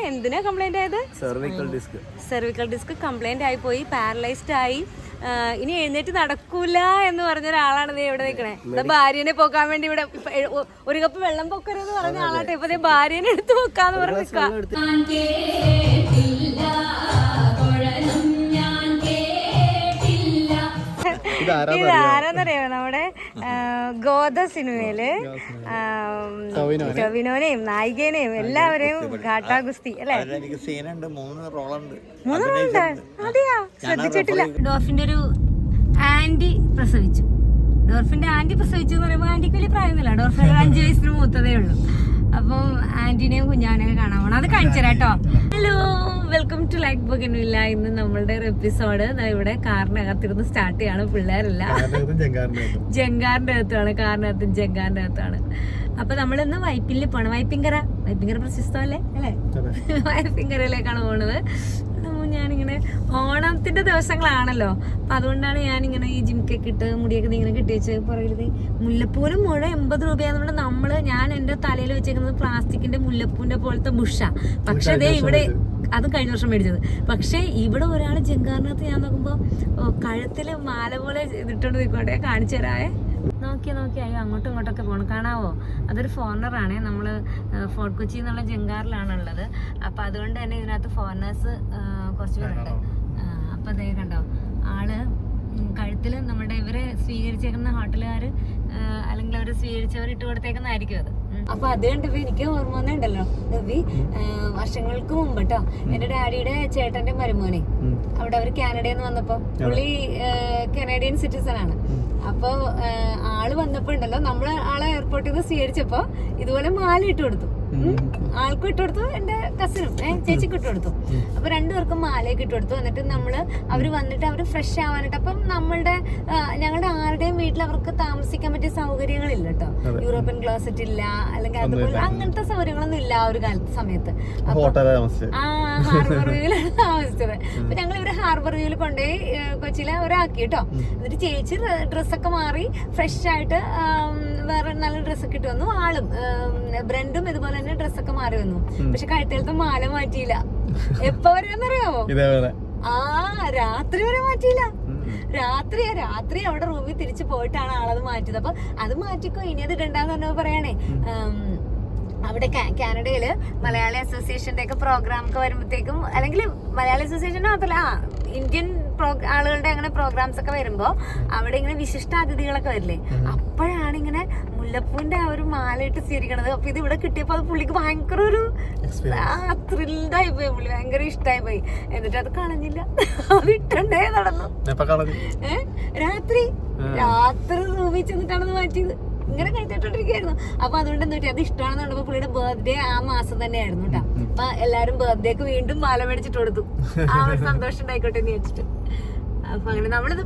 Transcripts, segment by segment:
എന്തിനാ കംപ്ലൈന്റ് ആയത്? Cervical disk complaint ആയി പോയി, പാരലൈസ്ഡ് ആയി. ഇനി എഴുന്നേറ്റ് നടക്കൂല എന്ന് പറഞ്ഞ ഒരാളാണ് ഇവിടെ നിൽക്കണേ. ഭാര്യനെ പോക്കാൻ വേണ്ടി ഇവിടെ ഒരു കപ്പ് വെള്ളം പൊക്കരുതെന്ന് പറഞ്ഞ ആളാട്ടെ. ഇപ്പൊ ഭാര്യനെ എടുത്ത് പോക്കാന്ന് പറഞ്ഞ് നിൽക്കാം. ഇതാരാന്നറിയാമോ? നമ്മുടെ ഗോദ സിനിമയില് ടൊവിനോനെയും നായികേനെയും എല്ലാവരെയും ഘാട്ടാ ഗുസ്തി അല്ലേ? മൂന്നുണ്ട്. അതെയാ, ശ്രദ്ധിച്ചിട്ടില്ല. ഡോർഫിന്റെ ഒരു ആന്റി പ്രസവിച്ചു. ഡോർഫിന്റെ ആന്റി പ്രസവിച്ചു എന്ന് പറയുമ്പോൾ ആന്റിക്ക് വലിയ പ്രായമൊന്നുമില്ല. ഡോർഫിന് 5 വയസ്സിന് മൂത്തതേ ഉള്ളൂ. അപ്പം ആന്റിനെയും കുഞ്ഞാനെയൊക്കെ കാണാൻ പോകണം. അത് കാണിച്ചു തരാട്ടോ. Hello, welcome to like bougainvillea. ഇന്ന് നമ്മളുടെ ഒരു എപ്പിസോഡ് ഇവിടെ കാറിനകത്തിരുന്ന് സ്റ്റാർട്ട് ചെയ്യാണ്. പിള്ളേരല്ല, ജങ്കാറിന്റെ അകത്താണ്. കാറിനകത്തും ജങ്കാറിന്റെ അകത്താണ്. അപ്പൊ നമ്മളിന്ന് വൈപ്പിനിൽ പോണം. വൈപ്പിങ്കര പ്രശസ്തമല്ലേ അല്ലേ? വൈപ്പിങ്കരയിലേക്കാണ് പോണത്. ഞാനിങ്ങനെ ഓണത്തിന്റെ ദിവസങ്ങളാണല്ലോ, അപ്പൊ അതുകൊണ്ടാണ് ഞാനിങ്ങനെ ഈ ജിംക്കൊക്കെ ഇട്ട് മുടിയൊക്കെ ഇങ്ങനെ കെട്ടി വെച്ച് പറയരുത്. മുല്ലപ്പൂവിന് മുഴ 80 രൂപയാണെന്നുണ്ട്. ഞാൻ എന്റെ തലയിൽ വെച്ചേക്കുന്നത് പ്ലാസ്റ്റിക്കിന്റെ മുല്ലപ്പൂവിന്റെ പോലത്തെ ബുഷ. പക്ഷെ അതേ ഇവിടെ അതും കഴിഞ്ഞ വർഷം മേടിച്ചത്. പക്ഷെ ഇവിടെ ഒരാൾ ജങ്കാറിനകത്ത് ഞാൻ നോക്കുമ്പോ കഴുത്തില് മാല പോലെ ഇതിട്ടോണ്ട് നിൽക്കോട്ടെ. കാണിച്ചു തരാവേ. നോക്കിയാ അയ്യോ, അങ്ങോട്ടും ഇങ്ങോട്ടൊക്കെ പോകണം. കാണാവോ? അതൊരു ഫോറിനറാണ്. നമ്മള് ഫോർട്ട് കൊച്ചി എന്നുള്ള ജങ്കാറിലാണ് ഉള്ളത്. അപ്പൊ അതുകൊണ്ട് തന്നെ ഇതിനകത്ത് ഫോറിനേഴ്സ് കുറച്ച് പേരുണ്ട്. അപ്പൊ അതേ കണ്ടോ, ആള് കഴുത്തില് നമ്മുടെ ഇവരെ സ്വീകരിച്ചേക്കുന്ന ഹോട്ടലുകാര് അല്ലെങ്കിൽ അവര് സ്വീകരിച്ചവർ ഇട്ട് കൊടുത്തേക്കുന്നതായിരിക്കും അത്. അപ്പൊ അത് കണ്ടപ്പോ എനിക്ക് ഓർമ്മ വന്നിട്ടുണ്ടല്ലോ, രവി വർഷങ്ങൾക്ക് മുമ്പ് കേട്ടോ, എന്റെ ഡാഡിയുടെ ചേട്ടന്റെ മരുമോനെ അവിടെ അവര് കാനഡയിൽ നിന്ന് വന്നപ്പോ, പുള്ളി കനേഡിയൻ സിറ്റിസൺ ആണ്. അപ്പൊ ആള് വന്നപ്പോ ഉണ്ടല്ലോ, നമ്മള് ആളെ എയർപോർട്ടിൽ നിന്ന് സ്വീകരിച്ചപ്പോ ഇതുപോലെ മാല ഇട്ട് കൊടുത്തു. ആൾക്കും ഇട്ട് കൊടുത്തു, എന്റെ കസിനും ചേച്ചിക്ക് ഇട്ട് കൊടുത്തു. അപ്പൊ രണ്ടുപേർക്കും മാലയൊക്കെ ഇട്ട് കൊടുത്തു. എന്നിട്ട് അവര് വന്നിട്ട് അവര് ഫ്രഷ് ആവാനായിട്ട്, അപ്പം ഞങ്ങളുടെ ആരുടെയും വീട്ടിൽ അവർക്ക് താമസിക്കാൻ പറ്റിയ സൗകര്യങ്ങളില്ല കേട്ടോ. യൂറോപ്യൻ ക്ലോസറ്റ് ഇല്ല, അല്ലെങ്കിൽ അതുപോലെ അങ്ങനത്തെ സൗകര്യങ്ങളൊന്നും ഇല്ല ആ ഒരു സമയത്ത്. ഹാർബർ വ്യൂവിലാണ് താമസിച്ചത്. അപ്പൊ ഞങ്ങൾ ഇവര് ഹാർബർ വ്യൂവിൽ കൊണ്ടുപോയി കൊച്ചിയിലെ ഒരാക്കി കേട്ടോ. എന്നിട്ട് ചേച്ചി ഡ്രസ്സൊക്കെ മാറി ഫ്രഷ് ആയിട്ട് വേറെ നല്ല ഡ്രസ്സൊക്കെ ഇട്ട് വന്നു. ആളും ബ്രണ്ടും ഇതുപോലെ തന്നെ ഡ്രസ്സൊക്കെ മാറി വന്നു. പക്ഷെ കഴുത്തേലത്തെ മാല മാറ്റിയില്ല. എപ്പോ വരെയെന്നറിയാമോ? രാത്രി വരെ മാറ്റിയില്ല. രാത്രി അവിടെ റൂമിൽ തിരിച്ചു പോയിട്ടാണ് ആളത് മാറ്റിയത്. അപ്പൊ അത് മാറ്റിക്കോ, ഇനി അത് ഇടണ്ടെന്ന് പറഞ്ഞപ്പോ പറയണേ, അവിടെ കാനഡയില് മലയാളി അസോസിയേഷന്റെ ഒക്കെ പ്രോഗ്രാം ഒക്കെ വരുമ്പോഴത്തേക്കും, അല്ലെങ്കിൽ മലയാളി അസോസിയേഷൻ മാത്രല്ല, ഇന്ത്യൻ ആളുകളുടെ അങ്ങനെ പ്രോഗ്രാംസ് ഒക്കെ വരുമ്പോ അവിടെ ഇങ്ങനെ വിശിഷ്ട അതിഥികളൊക്കെ വരില്ലേ, അപ്പോഴാണ് ഇങ്ങനെ മുല്ലപ്പൂവിന്റെ ആ ഒരു മാല ഇട്ട് സ്വീകരിക്കണത്. അപ്പൊ ഇത് ഇവിടെ കിട്ടിയപ്പോ അത് പുള്ളിക്ക് ഭയങ്കര ഒരു ത്രില്ഡായി പോയി. പുള്ളി ഭയങ്കര ഇഷ്ടമായി പോയി. എന്നിട്ട് അത് കളഞ്ഞില്ല, അത് ഇട്ടണ്ടേ നടന്നു. രാത്രി റൂമിൽ ചെന്നിട്ടാണത് മാറ്റിയത്. ഇങ്ങനെ കഴിച്ചിട്ടോണ്ടിരിക്കുകയായിരുന്നു. അപ്പൊ അതുകൊണ്ട് എന്താ പറ്റി, അത് ഇഷ്ടമാണെന്ന് പറഞ്ഞപ്പോ പുള്ളിയുടെ ബർത്ത്ഡേ ആ മാസം തന്നെയായിരുന്നു കേട്ടോ. അപ്പൊ എല്ലാരും ബർത്ത്ഡേക്ക് വീണ്ടും മാല മേടിച്ചിട്ട് കൊടുത്തു. ആ ഒരു സന്തോഷം ഉണ്ടായിക്കോട്ടെ എന്ന് വെച്ചിട്ട്. അപ്പൊ അങ്ങനെ നമ്മളിത്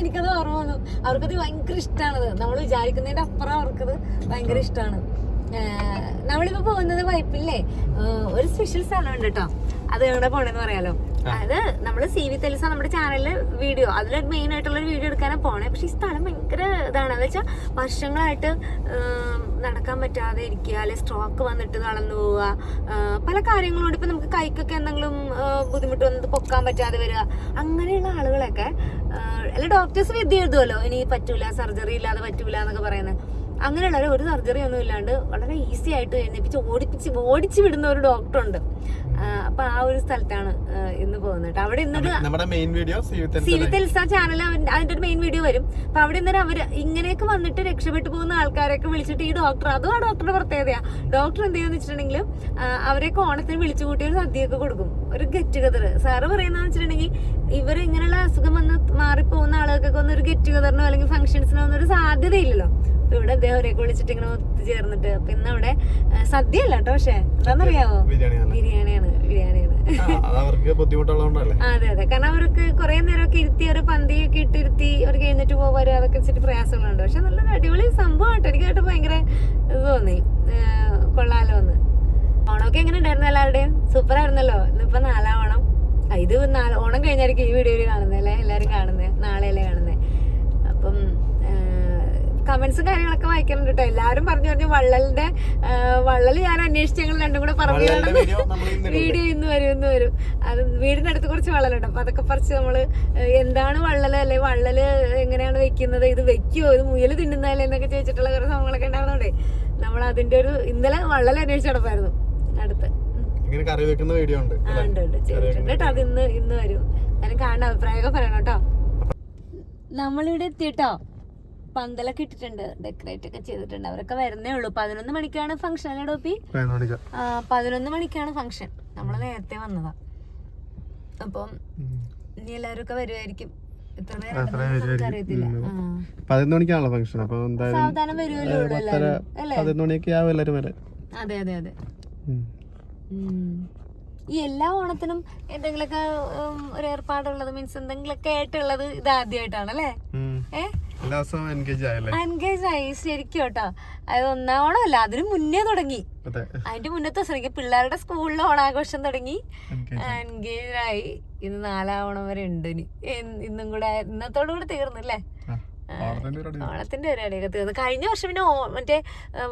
എനിക്കത് ഓർമ്മ വന്നു. അവർക്കത് ഭയങ്കര ഇഷ്ടമാണത്. നമ്മൾ വിചാരിക്കുന്നതിന്റെ അപ്പുറം അവർക്കത് ഭയങ്കര ഇഷ്ടമാണ്. നമ്മളിപ്പോ പോകുന്നത് വൈപ്പില്ലേ, ഒരു സ്പെഷ്യൽ സ്ഥലമുണ്ട് കേട്ടോ. അത് എവിടെ പോണെന്ന് പറയാലോ. അത് നമ്മള് CV തെലിസ നമ്മുടെ ചാനലില് വീഡിയോ, അതിലൊരു മെയിൻ ആയിട്ടുള്ളൊരു വീഡിയോ എടുക്കാനാണ് പോണേ. പക്ഷെ ഈ സ്ഥലം ഭയങ്കര ഇതാണ്. എന്ന് വെച്ചാൽ വർഷങ്ങളായിട്ട് നടക്കാൻ പറ്റാതെ ഇരിക്കുക, അല്ലെ സ്ട്രോക്ക് വന്നിട്ട് നടന്നു പോവുക, പല കാര്യങ്ങളോട് ഇപ്പൊ നമുക്ക് കൈക്കൊക്കെ എന്തെങ്കിലും ബുദ്ധിമുട്ട് വന്നത് പൊക്കാൻ പറ്റാതെ വരിക, അങ്ങനെയുള്ള ആളുകളൊക്കെ അല്ലെ ഡോക്ടേഴ്സ് വിദ്യ എഴുതുമല്ലോ, ഇനി പറ്റൂല, സർജറി ഇല്ലാതെ പറ്റൂല എന്നൊക്കെ പറയുന്നത്. അങ്ങനെയുള്ളവർ ഒരു സർജറി ഒന്നും ഇല്ലാണ്ട് വളരെ ഈസി ആയിട്ട് എഴുന്നേപ്പിച്ച് ഓടിച്ചു വിടുന്ന ഒരു ഡോക്ടറുണ്ട്. അപ്പൊ ആ ഒരു സ്ഥലത്താണ് ഇന്ന് പോകുന്നത്. അവിടെ ഇന്നൊരു CV തെൽസ ചാനൽ, അതിന്റെ ഒരു മെയിൻ വീഡിയോ വരും. അപ്പൊ അവിടെ ഇന്നൊരു അവര് ഇങ്ങനെയൊക്കെ വന്നിട്ട് രക്ഷപ്പെട്ടു പോകുന്ന ആൾക്കാരൊക്കെ വിളിച്ചിട്ട് ഈ ഡോക്ടർ, അതും ആ ഡോക്ടറുടെ പ്രത്യേകതയാ, ഡോക്ടർ എന്ത് ചെയ്യുന്ന വെച്ചിട്ടുണ്ടെങ്കിൽ അവരെയൊക്കെ ഓണത്തിന് വിളിച്ചു കൂട്ടി ഒരു സദ്യയൊക്കെ കൊടുക്കും, ഒരു ഗെറ്റ് ടുഗദർ. സാറ് പറയുന്നതെന്ന് വെച്ചിട്ടുണ്ടെങ്കിൽ ഇവർ ഇങ്ങനെയുള്ള അസുഖം വന്ന് മാറിപ്പോകുന്ന ആളുകൾക്കൊക്കെ ഒന്ന് ഒരു ഗെറ്റ് ടുഗദറിനോ അല്ലെങ്കിൽ ഫംഗ്ഷൻസിനോ ഒന്നും ഒരു സാധ്യതയില്ലല്ലോ. അപ്പൊ ഇവിടെ അദ്ദേഹം അവരെയൊക്കെ വിളിച്ചിട്ട് ഇങ്ങനെ ഒത്തുചേർന്നിട്ട്, അപ്പൊ ഇന്ന് അവിടെ സദ്യ അല്ല കേട്ടോ, പക്ഷെ എന്താണെന്നറിയാവോ, ബിരിയാണിയാണ്. അതെ, കാരണം അവർക്ക് കുറെ നേരമൊക്കെ ഇരുത്തി ഒരു പന്തിയൊക്കെ ഇട്ടിരുത്തി അവർക്ക് എഴുന്നേറ്റ് പോകാൻ അതൊക്കെ വെച്ചിട്ട് പ്രയാസങ്ങളുണ്ട്. പക്ഷെ നല്ലൊരു അടിപൊളി സംഭവം കേട്ടോ. എനിക്ക് കേട്ടോ ഭയങ്കര ഇത് തോന്നി, കൊള്ളാലോ എന്ന്. ഓണമൊക്കെ എങ്ങനെ ഉണ്ടായിരുന്നു എല്ലാവരുടെയും? സൂപ്പർ ആയിരുന്നല്ലോ. ഇന്നിപ്പോ 4ാം ഓണം. ഇത് ഓണം കഴിഞ്ഞായിരിക്കും ഈ വീഡിയോയിൽ കാണുന്നത് അല്ലേ, എല്ലാരും കാണുന്നത്, നാളെയല്ലേ കാണുന്നത്. അപ്പം കമന്റ്സും കാര്യങ്ങളൊക്കെ വായിക്കാറുണ്ട് കേട്ടോ. എല്ലാവരും പറഞ്ഞു വള്ളൽ ഞാൻ അന്വേഷിച്ച് ഞങ്ങൾ രണ്ടും കൂടെ പറയുകയാണ്. വീഡിയോ ഇന്ന് വരും. അത് വീടിന്റെ അടുത്ത് കുറച്ച് വള്ളലുണ്ട്. അപ്പൊ അതൊക്കെ പറിച്ച് നമ്മള് എന്താണ് വള്ളല്, അല്ലെ വള്ളല് എങ്ങനെയാണ് വെക്കുന്നത്, ഇത് വെക്കുവോ, ഇത് മുയല് തിന്നുന്നതല്ലേ എന്നൊക്കെ ചോദിച്ചിട്ടുള്ള കുറെ സംഭവങ്ങളൊക്കെ ഉണ്ടാകുന്നോണ്ടേ നമ്മൾ അതിന്റെ ഒരു ഇന്നലെ വള്ളൽ അന്വേഷിച്ച് നടപ്പായിരുന്നു. അടുത്ത് കറി വെക്കുന്ന വീഡിയോ ഉണ്ട് ചെയ്തിട്ടുണ്ട് കേട്ടോ. അത് ഇന്ന് വരും. ഞാനും കാണുന്ന അഭിപ്രായമൊക്കെ പറയണം കേട്ടോ. നമ്മളിവിടെ എത്തിട്ടോ. പന്തലൊക്കെ ഇട്ടിട്ടുണ്ട്, ഡെക്കറേറ്റ് ഒക്കെ ചെയ്തിട്ടുണ്ട്. അവരൊക്കെ വരുന്നേ ഉള്ളൂ. 11 മണിക്കാണ് ഫംഗ്ഷൻ അല്ലേ ഡോപ്പി? 11 മണിക്കാണ് ഫംഗ്ഷൻ. നമ്മള് നേരത്തെ വന്നതാ. അപ്പം ഇനി എല്ലാവരും ഒക്കെ വരുമായിരിക്കും. എത്ര നേരം അറിയത്തില്ല. 11 മണിക്കാണല്ലോ ഫംഗ്ഷൻ. അപ്പൊ സാവധാനം വരുമല്ലോ അല്ലേ? 11 മണിയൊക്കെ ആവും എല്ലാരും വരെ. അതെ. ഈ എല്ലാ ഓണത്തിനും എന്തെങ്കിലുമൊക്കെ ഒരു ഏർപ്പാടുള്ളത്, മീൻസ് എന്തെങ്കിലുമൊക്കെ ആയിട്ടുള്ളത് ഇത് ആദ്യമായിട്ടാണ് അല്ലേ? എൻഗേജ് ആയി ശരിക്കും കേട്ടോ. അത് ഒന്നാം ഓണമല്ല, അതിന് മുന്നേ തുടങ്ങി. അതിന്റെ മുന്നത്തെ ദിവസം പിള്ളേരുടെ സ്കൂളിൽ ഓണാഘോഷം തുടങ്ങി, എൻഗേജ് ആയി. ഇന്ന് 4ാം ഓണം വരെ ഉണ്ട്. ഇന്നും കൂടെ ഇന്നത്തോടു കൂടെ തീർന്നില്ലേ ഓണത്തിന്റെ പരിപാടിയൊക്കെ തീർന്നു. കഴിഞ്ഞ വർഷം പിന്നെ മറ്റേ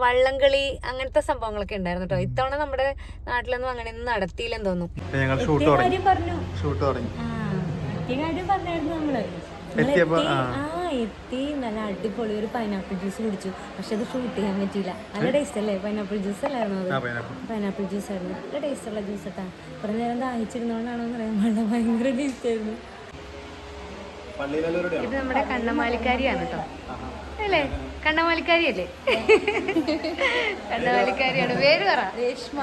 വള്ളംകളി അങ്ങനത്തെ സംഭവങ്ങളൊക്കെ ഉണ്ടായിരുന്നു കേട്ടോ. ഇത്തവണ നമ്മുടെ നാട്ടിലൊന്നും അങ്ങനെയൊന്നും നടത്തിയില്ലെന്ന് തോന്നുന്നു. കാര്യം പറഞ്ഞായിരുന്നു നമ്മള്. എത്തി നല്ല അടിപൊളി ഒരു പൈനാപ്പിൾ ജ്യൂസ് കുടിച്ചു. പക്ഷെ അത് ഷൂട്ട് ചെയ്യാൻ പറ്റിയില്ല. നല്ല ടേസ്റ്റ് അല്ലേ? പൈനാപ്പിൾ ജ്യൂസ് അല്ലായിരുന്നു അത്? പൈനാപ്പിൾ ജ്യൂസ് ആയിരുന്നു. നല്ല ടേസ്റ്റ് ഉള്ള ജ്യൂസ് കേട്ടാ. കുറെ നേരം ദാഹിച്ചിരുന്നോണ്ടാണോ എന്ന് പറയാൻ പാടില്ല, ഭയങ്കര ടേസ്റ്റ് ആയിരുന്നു. ഇത് നമ്മുടെ കണ്ണമാലിക്കാരിയാണ് കേട്ടോ അല്ലേ? കണ്ണമാലിക്കാരിയല്ലേ? കണ്ണമാലിക്കാരിയാണ്. പേര് പറ. രേഷ്മ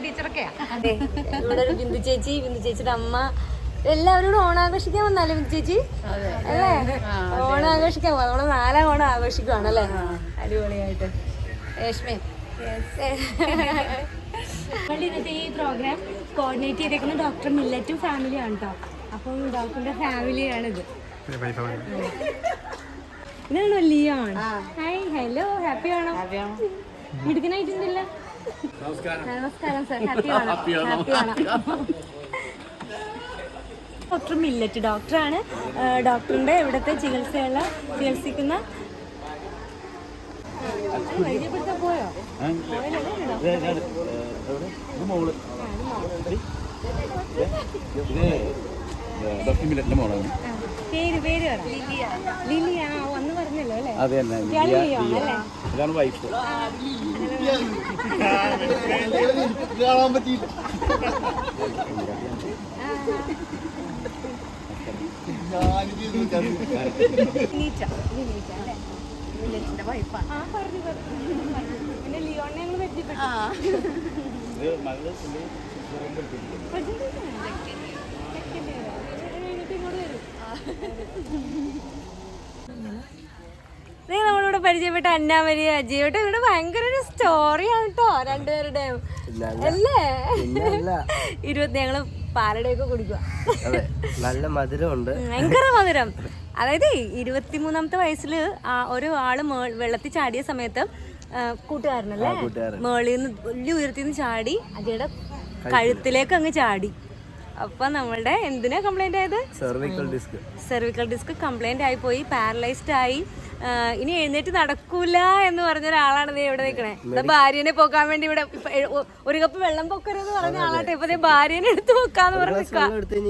ടീച്ചറൊക്കെയാ. അതെ, ഇവിടെ ഒരു ബിന്ദു ചേച്ചിയുടെ അമ്മ എല്ലാവരോടും ഓണാഘോഷിക്കാൻ വന്നാലേ ബിന്ദു ചേച്ചി അല്ലേ? ഓണാഘോഷിക്കാൻ പോവാ. നമ്മള് 4ാം ഓണം ആഘോഷിക്കുവാണല്ലേ? അടിപൊളിയായിട്ട്. രേഷ്മ ഇന്നത്തെ ഈ പ്രോഗ്രാം കോർഡിനേറ്റ് ചെയ്തേക്കുന്ന ഡോക്ടർ മില്ലറ്റും ഫാമിലിയാണ് കേട്ടോ. അപ്പം ഡോക്ടറിന്റെ ഫാമിലിയാണിത്. ഇതാണോ ലിയോൺ? ഹായ്, ഹലോ, ഹാപ്പി ആണോ? മിടുക്കനായിട്ടുണ്ടല്ല. നമസ്കാരം സർ, ഹാപ്പി ആണോ? ഡോക്ടർ മില്ലറ്റ് ഡോക്ടറാണ്. ഡോക്ടറിന്റെ ഇവിടുത്തെ ചികിത്സിക്കുന്ന പരിചയപ്പെടുത്താൻ പോയോ? പേര് ലിലിയ. വന്ന് പറഞ്ഞല്ലോ അല്ലേ? വൈഫ്. പിന്നെ ലിയോണിനെ ഞങ്ങൾ പരിചയപ്പെട്ടു. നമ്മളിവിടെ പരിചയപ്പെട്ട അന്നാമരി അജിയോട്ട് ഇവിടെ ഭയങ്കര ഒരു സ്റ്റോറിയാണ് കേട്ടോ രണ്ടുപേരുടെയും അല്ലേ? 20 ഞങ്ങള് പാലടയൊക്കെ കുടിക്കുക. നല്ല മധുരമുണ്ട്, ഭയങ്കര മധുരം. അതായത് 23ാമത്തെ വയസ്സിൽ ഒരു ആള് വെള്ളത്തിൽ ചാടിയ സമയത്ത് കൂട്ടുകാരനല്ലേ മേളിൽ നിന്ന് വലിയ ഉയർത്തിന്ന് ചാടി അജയുടെ കഴുത്തിലേക്ക് അങ്ങ് ചാടി. അപ്പൊ നമ്മളുടെ എന്തിനാ കംപ്ലൈന്റ് ആയത്? സെർവിക്കൽ ഡിസ്ക് കംപ്ലൈന്റ് ആയി പോയി, പാരലൈസ്ഡ് ആയി. ഇനി എഴുന്നേറ്റ് നടക്കൂല എന്ന് പറഞ്ഞ ഒരാളാണ് ഇവിടെ നിൽക്കണേ. ഭാര്യനെ പോക്കാൻ വേണ്ടി ഇവിടെ ഒരു കപ്പ് വെള്ളം പൊക്കരുത് പറഞ്ഞ ആളാട്ടെ. ഇപ്പൊ ഭാര്യനെ എടുത്ത് പോക്കാന്ന്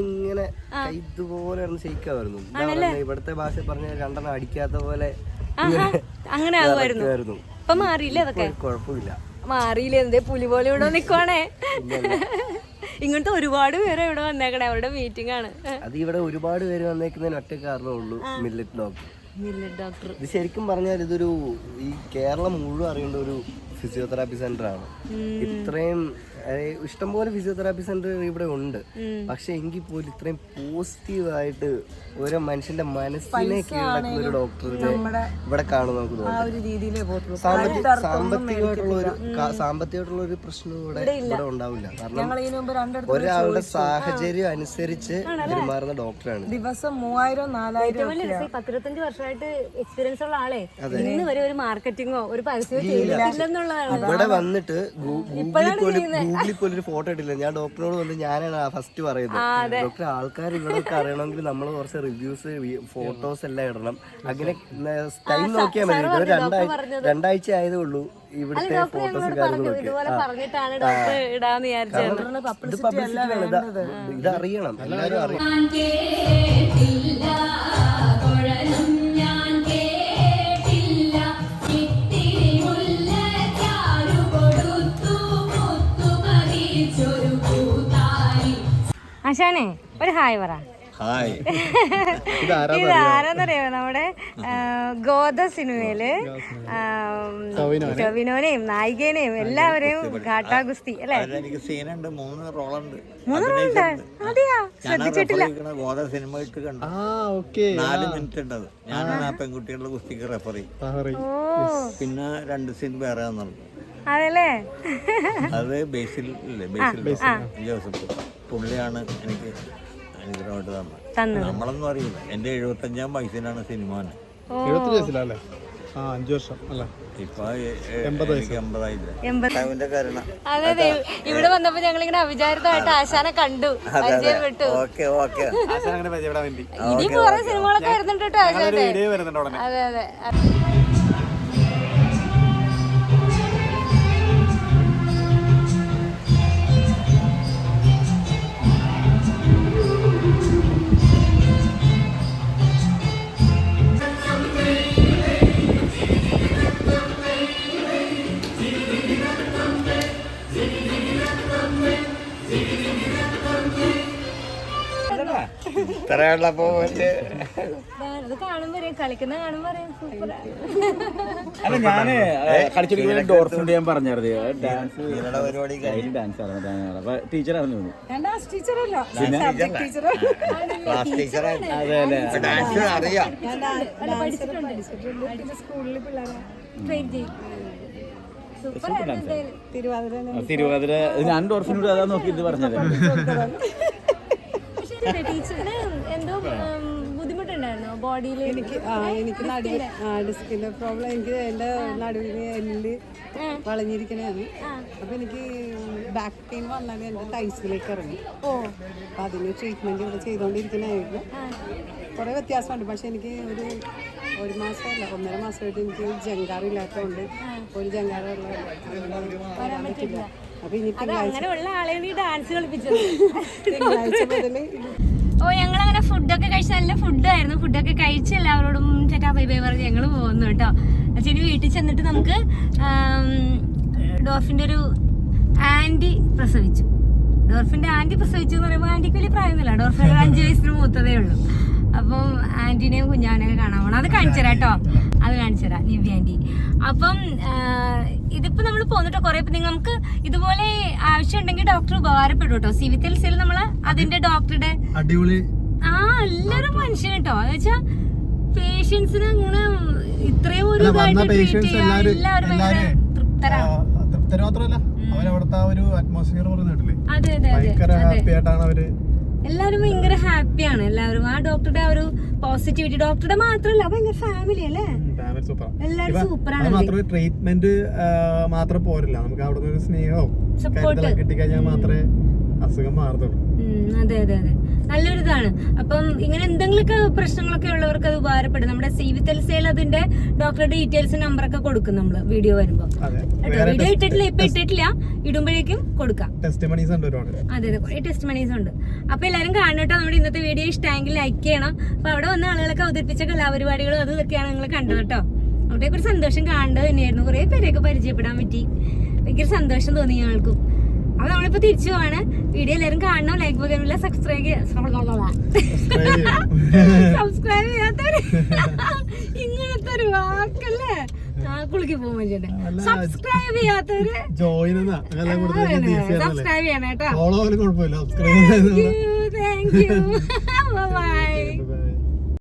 ഇങ്ങനെ ഇവിടുത്തെ ഭാഷ പറഞ്ഞ 2 അടിക്കാത്ത പോലെ അങ്ങനെ ആകുമായിരുന്നു. ഇപ്പൊ മാറിയില്ലേ? അതൊക്കെ കുഴപ്പമില്ല, മാറിയില്ലേ? എന്തേ പുലി പോലെ ഇവിടെ നിക്കുവാണേ. ഇങ്ങനത്തെ ഒരുപാട് പേര് ഇവിടെ വന്നേക്കണേ, അവരുടെ മീറ്റിംഗ് ആണ്. അത് ഇവിടെ ഒരുപാട് പേര് വന്നേക്കുന്നതിന് ഒറ്റ കാരണമേ ഉള്ളൂ, മില്ലറ്റ് ഡോക്ടർ. ഇത് ശരിക്കും പറഞ്ഞാൽ ഇതൊരു ഈ കേരളം മുഴുവൻ അറിയേണ്ട ഒരു ഫിസിയോതെറാപ്പി സെന്റർ ആണ്. ഇത്രയും ഇഷ്ടംപോലെ ഫിസിയോതെറാപ്പി സെന്റർ ഇവിടെ ഉണ്ട്. പക്ഷെ എങ്കിൽ പോലും ഇത്രയും പോസിറ്റീവായിട്ട് ഓരോ മനുഷ്യന്റെ മനസ്സിനെ കീഴടക്കുന്ന ഒരു ഡോക്ടറിനെ ഇവിടെ കാണും. നമുക്ക് തോന്നുന്നു സാമ്പത്തികമായിട്ടുള്ള ഒരു പ്രശ്നം ഇവിടെ ഉണ്ടാവില്ല. കാരണം ഒരാളുടെ സാഹചര്യം അനുസരിച്ച് പെരുമാറുന്ന ഡോക്ടറാണ്. ദിവസം 3000-4000 15 വർഷമായിട്ട് എക്സ്പീരിയൻസ് ഉള്ള ആളെ ഇന്ന് വരെ ഒരു മാർക്കറ്റിങ്ങോ ഒരു പരസ്യമോ ചെയ്തില്ലെന്നുള്ള എന്നുള്ളതാണ്. ഇവിടെ വന്നിട്ട് ഗൂഗിളിൽ പോലും ഒരു ഫോട്ടോ ഇട്ടില്ല. ഞാൻ ഡോക്ടറിനോട് വന്ന് ഞാനാണ് ഫസ്റ്റ് പറയുന്നത്, ഡോക്ടർ ആൾക്കാർ ഇവിടെയൊക്കെ അറിയണമെങ്കിൽ നമ്മൾ കുറച്ച് റിവ്യൂസ് ഫോട്ടോസ് എല്ലാം ഇടണം. അങ്ങനെ ടൈം നോക്കിയാൽ മതി. ഇവിടെ രണ്ടാഴ്ച ആയതേ ഉള്ളൂ ഇവിടുത്തെ ഫോട്ടോസും കാര്യങ്ങളൊക്കെ. ഇത് പബ്ലിസിറ്റിയാണ്, ഇത് അറിയണം, എല്ലാവരും അറിയണം. ആശാനെ ഒരു ഹായ് പറ. ഇതാരെന്നറിയോ, നമ്മുടെ ഗോദ സിനിമയില് ടൊവിനോനെയും നായികേനെയും എല്ലാവരെയും ഗാട്ടാ ഗുസ്തി അല്ലേ? എനിക്ക് സീനുണ്ട്, 3 റോളുണ്ട്. 3 റോളുണ്ട്. അതെയാ, ശ്രദ്ധിച്ചിട്ടില്ല. ഗോദ സിനിമ ഇട്ട് കണ്ടു. 4 മിനിറ്റ് ഉണ്ടത്. ഞാനാണ് ആ പെൺകുട്ടികളുടെ ഗുസ്തിക്ക് റെഫറി. പിന്നെ 2 സീൻ വേറെ നടന്നു. അതല്ലേ, അത് ബേസിൽ ജോസഫ് പുള്ളിയാണ് എനിക്ക് അനുഗ്രഹമായിട്ട് തന്നത്. നമ്മളൊന്നും അറിയില്ല. എന്റെ 75ാം വയസ്സിലാണ് സിനിമ. 75 വയസ്സിലല്ലേ? 5 വർഷം അല്ലേ? ഇപ്പൊ 80 കാരണം. അതെ അതെ, ഇവിടെ വന്നപ്പോ ഞങ്ങൾ ഇങ്ങനെ അവിചാരിതമായിട്ട് ആശാനെ കണ്ടു, പരിചയപ്പെട്ടു. ഇനി കുറെ സിനിമകളൊക്കെ വരുന്നുണ്ട് കേട്ടോ ആശാന്റെ. അതെ അതെ. ഇത്രയുള്ളപ്പോ കളിക്കുന്ന കാണുമ്പോ അല്ല, ഞാന് കളിച്ചിരിക്കുന്ന ഡോർഫിന്റെ ഞാൻ പറഞ്ഞായിരുന്നു. ഡാൻസ് പരിപാടി ഡാൻസ് ആയിരുന്നു. അപ്പൊ ടീച്ചർ അറിഞ്ഞു. അതെ അല്ലേ, ഡാൻസ് അറിയാം. തിരുവാതിര ഞാൻ ഡോർഫിനോട് അതാ നോക്കി ഇത് പറഞ്ഞത്. ടീച്ചറിന് എന്തോ ബുദ്ധിമുട്ടുണ്ടായിരുന്നോ ബോഡിയിൽ? എനിക്ക് ഡിസ്കിന്റെ പ്രോബ്ലം. എനിക്ക് എന്റെ നടുവിന് എല്ലില് വളഞ്ഞിരിക്കണതാണ്. അപ്പൊ എനിക്ക് ബാക്ക് പെയിൻ വന്നാൽ എന്റെ ടൈസിലേക്ക് ഇറങ്ങി. അപ്പൊ അതിന് ട്രീറ്റ്മെന്റ് ഇവിടെ ചെയ്തോണ്ടിരിക്കണായിരുന്നു. കുറെ വ്യത്യാസമുണ്ട്. പക്ഷെ എനിക്ക് ഒരു മാസമല്ല 1.5 മാസമായിട്ട് എനിക്ക് ജങ്കാറില്ലാത്തതുകൊണ്ട് ഒരു ജങ്കാറുള്ള വരാൻ പറ്റില്ല. അപ്പൊ ഇനി അങ്ങനെയുള്ള ആളുകൾ ഡാൻസ് കളിപ്പിച്ചത്. തിങ്കളാഴ്ച മുതൽ ഞങ്ങളങ്ങനെ ഫുഡൊക്കെ കഴിച്ച് നല്ല ഫുഡായിരുന്നു. ഫുഡൊക്കെ കഴിച്ച് എല്ലാവരോടും ചേട്ടാ ബൈ ബൈ പറഞ്ഞ് ഞങ്ങൾ പോകുന്നു കേട്ടോ. അച്ഛന് വീട്ടിൽ ചെന്നിട്ട് നമുക്ക് ഡോർഫിൻ്റെ ഒരു ആൻറ്റി പ്രസവിച്ചു. ഡോർഫിൻ്റെ ആൻറ്റി പ്രസവിച്ചു എന്ന് പറയുമ്പോൾ ആൻറ്റിക്ക് വലിയ പ്രായമൊന്നുമില്ല. ഡോർഫിൻ 5 വയസ്സിന് മൂത്തതേ ഉള്ളൂ. അപ്പം ആൻറ്റീനെയും കുഞ്ഞാനെയൊക്കെ കാണാൻ പോകണം. അത് കാണിച്ചു തരാം കേട്ടോ, അത് കാണിച്ചു തരാം നിവ്യ ആൻറ്റി. അപ്പം ഇതിപ്പോൾ നമ്മൾ പോന്നിട്ടോ കുറേ നമുക്ക് ഇതുപോലെ ആവശ്യം ഉണ്ടെങ്കിൽ ഡോക്ടർ ഉപകാരപ്പെടും കേട്ടോ. സിവിത്തൽസിൽ നമ്മൾ അതിന്റെ ഡോക്ടറുടെ അടിപൊളി എല്ലാവരും മനുഷ്യൻ കേട്ടോ. എന്ന് വെച്ചാൽ പേഷ്യൻസിന് അങ്ങനെ ഇത്രയും ഒരു ഇതായിട്ട് ട്രീറ്റ് ചെയ്യാൻ എല്ലാവരും ഭയങ്കര തൃപ്തരാണ്. മാത്രമല്ല അവരവിടുത്തെ ഒരു അറ്റ്മോസ്ഫിയർ പറഞ്ഞിട്ടില്ലേ, അതെ അതെ ഭയങ്കര ഹാപ്പി ആയിട്ടാണ് അവര്. എല്ലാവരും ഭയങ്കര ഹാപ്പിയാണ്. എല്ലാവരും ആ ഡോക്ടറുടെ ആ ഒരു പോസിറ്റിവിറ്റി, ഡോക്ടറുടെ മാത്രമല്ല ഭയങ്കര ഫാമിലി അല്ലേ, എല്ലാവരും സൂപ്പറാണ്. മാത്രമേ ട്രീറ്റ്മെന്റ് മാത്രം പോരില്ല, നമുക്ക് അവിടെ ഒരു സ്നേഹവും സപ്പോർട്ട് കിട്ടിക്കഴിഞ്ഞാൽ മാത്രമേ അസുഖം മാറുന്നുള്ളൂ. അതെ അതെ അതെ, നല്ലൊരു ഇതാണ്. അപ്പം ഇങ്ങനെ എന്തെങ്കിലുമൊക്കെ പ്രശ്നങ്ങളൊക്കെ ഉള്ളവർക്ക് അത് ഉപകാരപ്പെടും. നമ്മുടെ സിവിത്തൽസേൽ അതിന്റെ ഡോക്ടറുടെ ഡീറ്റെയിൽസ് നമ്പറൊക്കെ കൊടുക്കും നമ്മള് വീഡിയോ വരുമ്പോ. വീഡിയോ ഇട്ടിട്ടില്ല, ഇപ്പൊ ഇട്ടിട്ടില്ല, ഇടുമ്പോഴേക്കും കൊടുക്കാം. അതെ അതെ, കുറെ ടെസ്റ്റ് മണീസ് ഉണ്ട്. അപ്പൊ എല്ലാവരും കാണട്ടോ. നമ്മുടെ ഇന്നത്തെ വീഡിയോ ഇഷ്ടമെങ്കിൽ ലൈക്ക് ചെയ്യണം. അപ്പൊ അവിടെ വന്ന ആളുകളൊക്കെ അവതരിപ്പിച്ച കലാപരിപാടികളും അതും ഇതൊക്കെയാണ് നിങ്ങൾ കണ്ടത് കേട്ടോ. അവിടെ ഒരു സന്തോഷം കാണേണ്ടത് തന്നെയായിരുന്നു. കുറെ പേരെയൊക്കെ പരിചയപ്പെടാൻ പറ്റി, ഭയങ്കര സന്തോഷം തോന്നി ഞങ്ങൾക്കും. അപ്പൊ നമ്മളിപ്പോ തിരിച്ചു പോവാണ്. വീഡിയോ എല്ലാവരും കാണണം, ലൈക്ക് പോകാനില്ല, സബ്സ്ക്രൈബ് ചെയ്യാത്തവര് ഇങ്ങനത്തെ ഒരു വാക്കല്ലേ കുളിക്ക് പോകാൻ വേണ്ടിട്ട് സബ്സ്ക്രൈബ് ചെയ്യാത്തവര് സബ്സ്ക്രൈബ് ചെയ്യണം കേട്ടോ. Thank you. ബൈ.